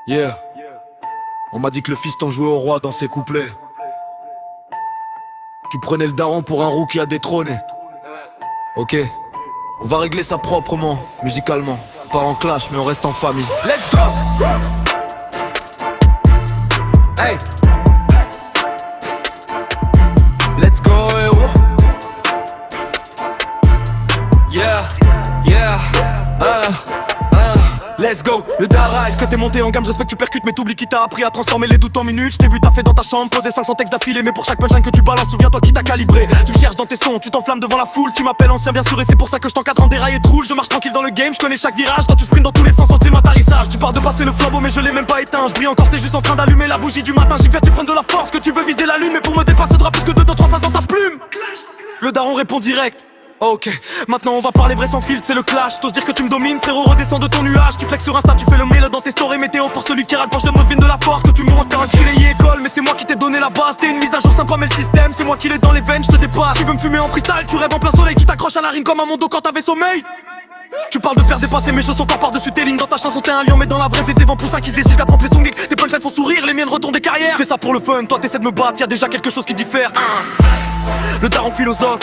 Yeah. On m'a dit que le fiston jouait au roi dans ses couplets. Tu prenais le daron pour un roux qui a détrôné. Ok. On va régler ça proprement, musicalement. Pas en clash mais on reste en famille. Let's go. Hey. Let's go, eh oh. Yeah, yeah, let's go. Le darage, que t'es monté en gamme, je respecte, tu percutes, mais t'oublies qui t'a appris à transformer les doutes en minutes. Je t'ai vu taffer dans ta chambre, poser 500 textes d'affilée, mais pour chaque punchline que tu balances, souviens-toi qui t'a calibré. Tu me cherches dans tes sons, tu t'enflammes devant la foule, tu m'appelles ancien bien sûr et c'est pour ça que je t'encadre en déraillé de roule. Je marche tranquille dans le game, je connais chaque virage, toi tu sprints dans tous les sens, c'est atterrissage. Tu pars de passer le flambeau mais je l'ai même pas éteint. Je brille encore, t'es juste en train d'allumer la bougie du matin. J'y fais, tu prennes de la force, que tu veux viser la lune, mais pour me dépasser, faudra plus que 2-3 phases dans ta plume. Le daron répond direct. Ok, maintenant on va parler vrai sans filtre, c'est le clash. T'oses dire que tu me domines, frérot, redescends de ton nuage. Tu flexes sur Insta, tu fais le mail dans tes stories météo pour celui qui râle. Je me vine de la force, que tu me montes un filet école. Mais c'est moi qui t'ai donné la base, t'es une mise à jour sympa mais le système, c'est moi qui l'ai dans les veines, je te dépasse. Tu veux me fumer en freestyle, tu rêves en plein soleil. Tu t'accroches à la rime comme un mondo quand t'avais sommeil. Tu parles de père dépassé, mes choses sont pas par-dessus tes lignes. Dans ta chanson t'es un lion, mais dans la vraie c'est des vents poussins qui se décident. J'apprends les songik, tes punchlines font sourire, les miennes retournent des carrières. Je fais ça pour le fun, toi t'essaies de me battre, y'a déjà quelque chose qui diffère. Le daron philosophe,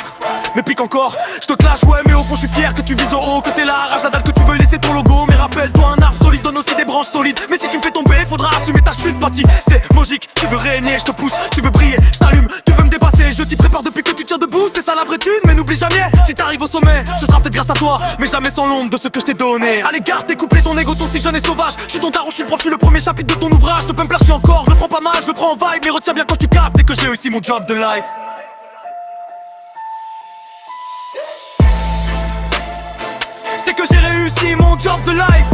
mais pique encore. Je te clash, ouais, mais au fond je suis fier que tu vises au haut, que t'es là, arrache la dalle, que tu veux laisser ton logo. Mais rappelle-toi, un arbre solide donne aussi des branches solides. Mais si tu me fais tomber, faudra assumer ta chute, Patti. C'est logique, tu veux régner, je te pousse, tu veux briller, je t'allume, tu veux me dépasser. Je t'y prépare depuis que tu tiens debout, c'est ça la vraie thune. Mais n'oublie jamais, si t'arrives au sommet, ce sera peut-être grâce à toi, mais jamais sans l'ombre de ce que je t'ai donné. Allez, garde tes couplets, ton ego, ton style jeune et sauvage. Je suis ton daron, je suis le prof, je suis le premier chapitre de ton ouvrage. Te pumper, je suis encore, je le prends pas mal, je le prends en vibe. Mais retiens bien quand tu captes, c'est que j'ai réussi mon job de life. C'est que j'ai réussi mon job de life.